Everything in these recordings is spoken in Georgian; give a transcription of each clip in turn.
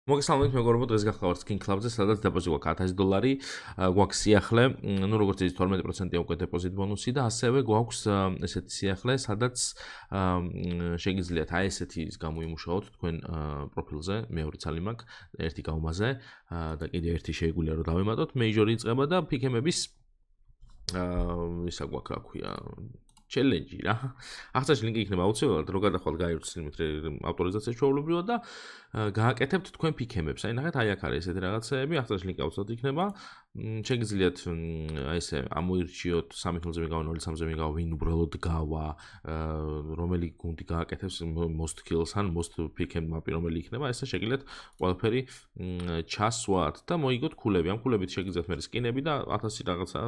მოგესალმებით მეგობრებო, დღეს გახლავართ Skin Club-ზე, სადაც დეპოზიტი გვაქვს $1000, გვაქვს სიახლე, ну როგორც იცით 12%-ია უკვე დეპოზიტ ბონუსი და ასევე გვაქვს ესეთი სიახლე, სადაც შეგიძლიათ აი ესეთი ის გამოიმუშაოთ თქვენ პროფილზე, მეორე ცალი მაქვს, ერთი გაუმაზე და კიდე ერთი შეგვიძლია რომ დავემატოთ, მეიჟორი იწყება და პიკემების ისა გვაქვს რა ქვია challenge რა. ახლა ლინკი იქნება აუცილებლად, რო გადახვალ გაივრცელოთ ავტორიზაციის ჩვეულებრივად და გააკეთებთ თქვენ პიკემებს. აი ნახეთ, აი აქ არის ესეთი რაღაცეები, ახლა ლინკი აუცილებლად იქნება. შეგიძლიათ აი ესე ამოირჩიოთ 3-0-ზე მიგავა, 0-3-ზე მიგავა, ვინ უბრალოდ გავა, რომელი გუნდი გააკეთებს most kills ან most pick-em map-ი რომელი იქნება, ესე შეგიძლიათ ყველაფერი ჩასვათ და მოიგოთ ქულები. ამ ქულებით შეგიძლიათ მე სკინები და 1000 რაღაცა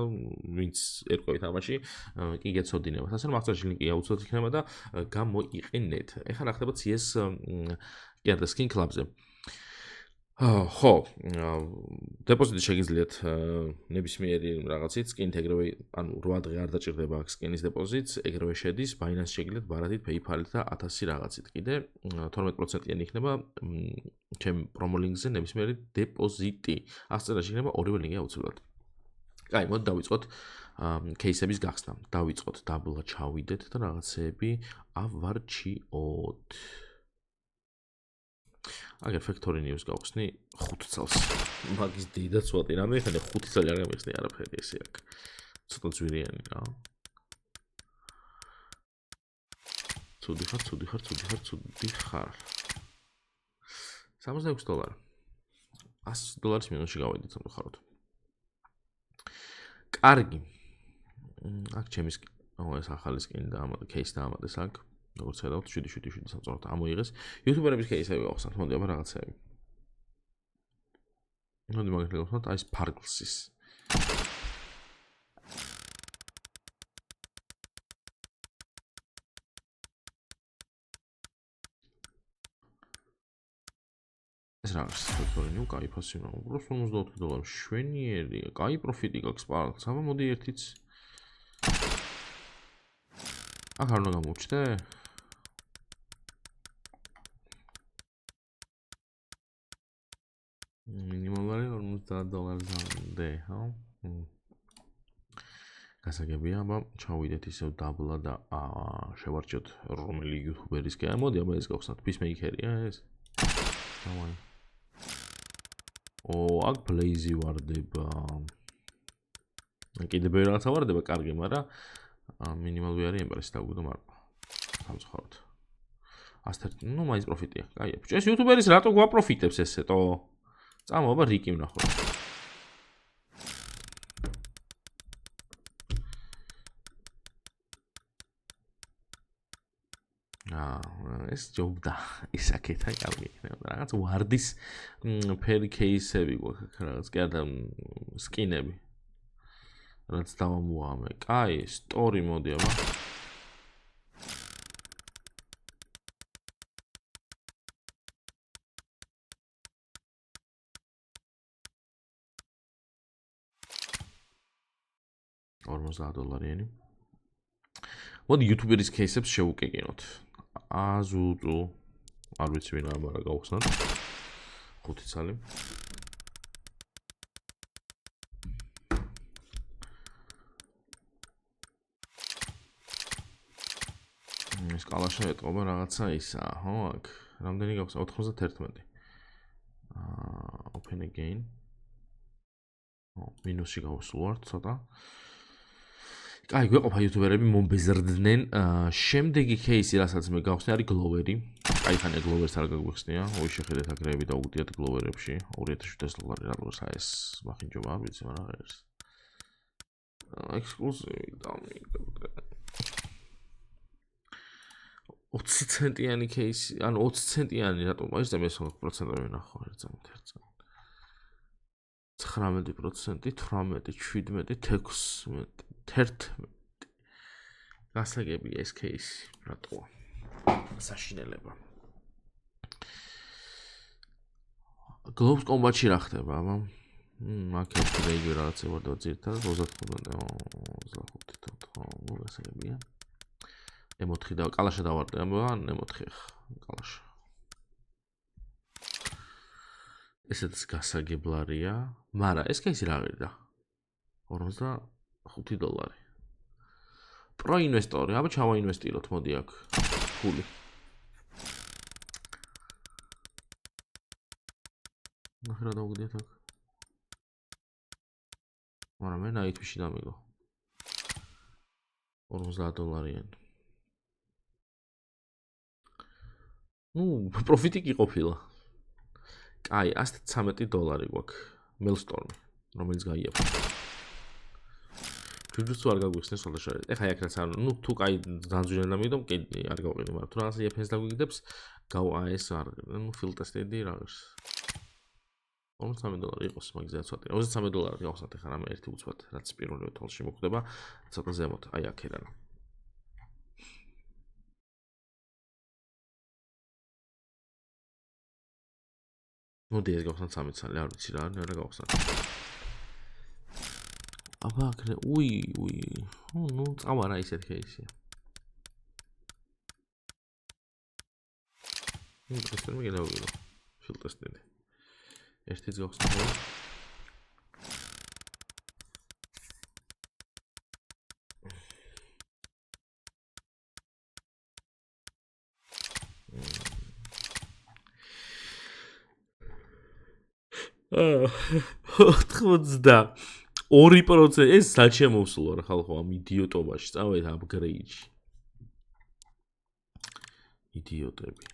ვინც ერკვევით ამაში კი გეცოდინებათ. ასე რომ ახლა ლინკი აუცილებლად იქნება და გამოიყენეთ. ეხლა რა ხდება CS კი არა Skin Club-ზე. ხო, დეპოზიტი შეგიძლიათ ნებისმიერი რაღაცით, skin ეგრევე, ანუ 8 დღე არ დაჭირდება აქ skin-ის დეპოზიტს, ეგრევე შედის, Binance შეგიძლიათ ბარათით, PayPal-ით და 1000 რაღაცით. კიდე 12%-იანი იქნება ჩემ promo link-ზე ნებისმიერი დეპოზიტი. აღწერაში იქნება ორივე ლინკი აუცილებლად. კაი, მოდი დავიწყოთ кейსების გახსნა. დავიწყოთ, დაბლა ჩავიდეთ და რაღაცეები ავარჩიოთ. აგერ factory news გავხსნი 5 წელს. მაგის დიდად სვატი რამე ხანე 5 წელი არ გამიხსნი არაფერი ესე აქ. ცოტა ძვირიანი რა. ცუდი ხარ. $76 $100 მინუსში გავიდით სამწუხაროდ. კარგი. აქ ჩემი ეს ახალი skin და ამ кейს დაამატეს აქ. როგორც ხედავთ 777 სამწუხაროდ ამოიღეს. YouTuber-ების кейსები გავხსნათ, მოდი აბა რაღაცეები. მოდი მაგალითად გავხსნათ აი ეს Pargles-ის. ეს რა არის? ფაქტორი ნუ კაი ფასი რა. უბრალოდ $54 შვენიერია. კაი პროფიტი გაქვს Pargles. აბა მოდი ერთიც. აქ არ უნდა გამოვჩდე? მინიმალური $50-მდე, ხო? გასაგებია, აბა ჩავიდეთ ისევ დაბლა და შევარჩიოთ რომელი YouTuber-ისკია. მოდი აბა ეს გავხსნათ, Peacemaker-ია ეს. დავაი. აქ Blaze-ი ვარდება. კიდე ბევრი რაღაცა ვარდება, კარგი, მაგრამ მინიმალური არის ემპრესი დაგვიდო მარკა. სამწუხაროდ. 101, ну, მაინც პროფიტია. კაია. ბიჭო, ეს YouTuber-ის რატო გვაპროფიტებს ესეთო? წამო, აბა რიკი ვნახო. ეს ჯობდა. ის აკეთა კარგი იქნება. რაღაც ვარდის ფერი кейსები გვაქვს, რაღაც კი არა სკინები. რაც დავამოამე. კაი, story მოდი აბა. $40. მოდი YouTuber-ის кейსებს შევუკეკინოთ. აზუტუ. არ ვიცი ვინ არა, მაგრამ გავხსნათ. 5 წელი. ეს კალაშა ეტყობა რაღაცა ისა, ხო, აქ. რამდენი გაქვს? 91. Open again. მინუსში გავსულვართ ცოტა. კაი, გვეყოფა YouTuber-ები მომბეზრდნენ. შემდეგი кейსი, რასაც მე გავხსნი, არის Glover-ი. კაი, ხანე Glover-ს არ გაგვიხსნია. ოი, შეხედეთ აქ რეები დაუგდიათ Glover-ებში. $2700 რატოს აი ეს მახინჯობა არ ვიცი, მაგრამ აღარ არის. ექსკლუზივი დამიგდე. 20 ცენტიანი кейსი, ანუ 20 ცენტიანი რატომ? აი ეს მე 100% ვნახო ერთზამით. 19%, 18, 17, 16, 11. გასაგებია ეს кейსი, რატოა? საშინელება. Globes Combat-ში რა ხდება, აბა? აქ ერთი იგივე რაღაცა ვარდა ძირითადად 25-მდე, 25-ით, გასაგებია. M4 და კალაშა დავარდე, აბა, M4 ხა, კალაშა. ესეც გასაგებლარია, მაგრამ ეს კეისი რა ღირდა? 45 დოლარი. პროინვესტორი, აბა ჩავაინვესტიროთ, მოდი აქ. ფული. ნახე რა დავუგდიათ აქ. მაგრამ მე ნაითვიში დამიგო. 50 დოლარიანი. პროფიტი კი ყოფილა. კაი, 113 დოლარი გვაქვს. Maelstrom, რომელიც გაიაფა. ჯუჯუცუ არ გაგვიხსნეს ხოლმე. ეხა აქ რაც არ, თუ კაი ძანძვირენ დამიდომ, კი არ გავყიდე, მაგრამ თუ რაღაცა იაფენს დაგვიგდებს, ეს არ, ფილტესტედი რაღაც. 53 დოლარი იყოს მაგაზე ცოტა. 23 დოლარი გავხსნათ ეხა რამე ერთი უცბად, რაც პირველივე თვალში მოხდება, ცოტა ზემოთ, აი აქედან. მოდი ეს გავხსნათ 13 წელი, არ ვიცი რა, რა გავხსნათ. აბა, წავა რა ისეთ кейსია. ტესტერი მიგერავია. ფილტესტერი. ერთიც გავხსნათ. ხმძდა 2% ეს საჩემოსულო რა ხალხო ამ იდიოტობაში წავედ აპგრეიდში იდიოტები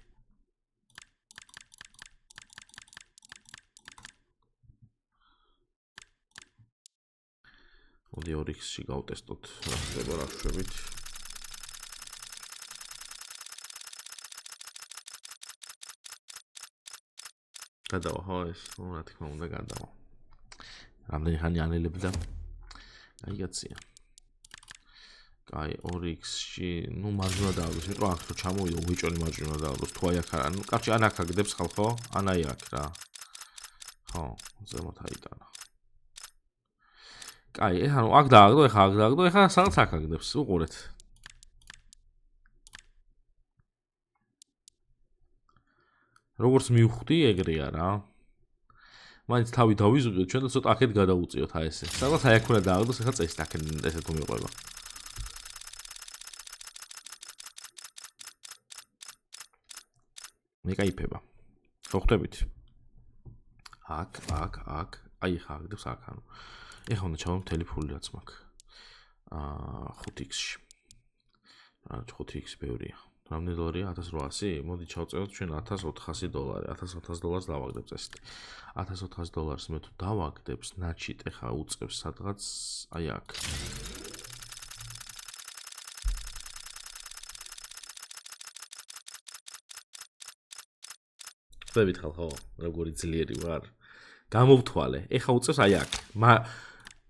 მოდი 2x-ში გავტესტოთ რა ხდება რა შვებით გადავა ხო ეს რა თქმა უნდა გადავა რამდენი ხანი ანელებდა აიგაცია კაი 2x-ში მარჯვენა დააგდოს იმიტომ აქ რო ჩამოვიდა უეჭოლი მარჯვენა დააგდოს თუ აი აქ არა ნუ კარჩი ან აქ აგდებს ხალხო ან აი აქ რა ხო ზემოთ აიტანა კაი ეხა ნუ აქ დააგდო ეხა სადაც აქ აგდებს უყურეთ როგორც მივხვდი ეგრეა რა მაინც თავი დავიზუგეთ ჩვენ და ცოტა აქეთ გადავუწიოთ აი ესე სადაც აი აქ უნდა დააგდოს ეხა წესი აქეთ ესე თუ მიყვება მე кайფება ხო ხვდებით აქ აი ხა აგდებს აქ ანუ ეხა უნდა ჩავა მთელი ფული რაც მაქვს 5x-ში 5x ბევრია რამდენი დოლარია 1800 მოდი ჩავწეროთ ჩვენ 1400 დოლარი 1400 დოლარს დავაგდებ წესით 1400 დოლარს მე თუ დავაგდებს ნაჩიტ ეხა უწევს სადღაც აი აქ ხვდებით ხალხო როგორი ძლიერი ვარ გამოვთვალე ეხა უწევს აი აქ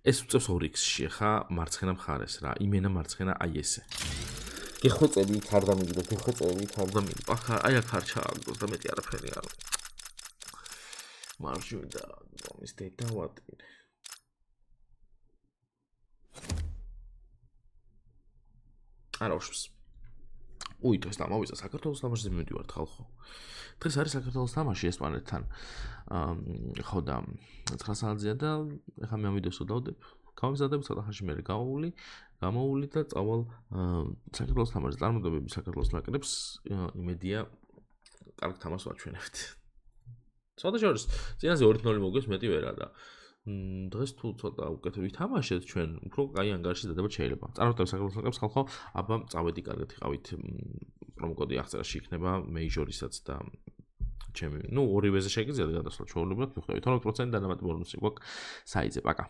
ეს უწევს 2x-ში ხა მარცხენა მხარეს რა იმენა მარცხენა აი ესე ეხოწები იქ არ დამიგდოთ ეხოწები იქ არ დამიგდოთ ახლა აი აქ არ ჩააგდოს და მეტი არაფერი არ მარჯვენა ის დედავატირე არა უშვს უიტოს დამოვიდა საქართველოს თამაშზე მივიდივართ ხალხო დღეს არის საქართველოს თამაში ესპანეთთან ხო და 9 საათზეა და ეხლა მე ამ ვიდეოს დავდებ გამიზადებ ცოტა ხანში მე გამოული და წავალ საქართველოს თამაშზე წარმატებები საქართველოს ნაკრებს იმედია კარგ თამაშს ვაჩვენებთ ცოტა შორის წინაზე 2-0 მოგვეს მეტი ვერა და დღეს თუ ცოტა უკეთ ვითამაშეთ ჩვენ უფრო კაი ანგარიში დადება შეიძლება წარმატებები საქართველოს ნაკრებს ხალხო აბა წავედი კარგად იყავით პრომოკოდი აღწერაში იქნება მეიჟორისაც და ჩემი ორივეზე შეგიძლიათ გადასვლა ჩვეულებრივად მიხვდებით 12% დანამატი ბონუსი გვაქვს საიტზე პაკა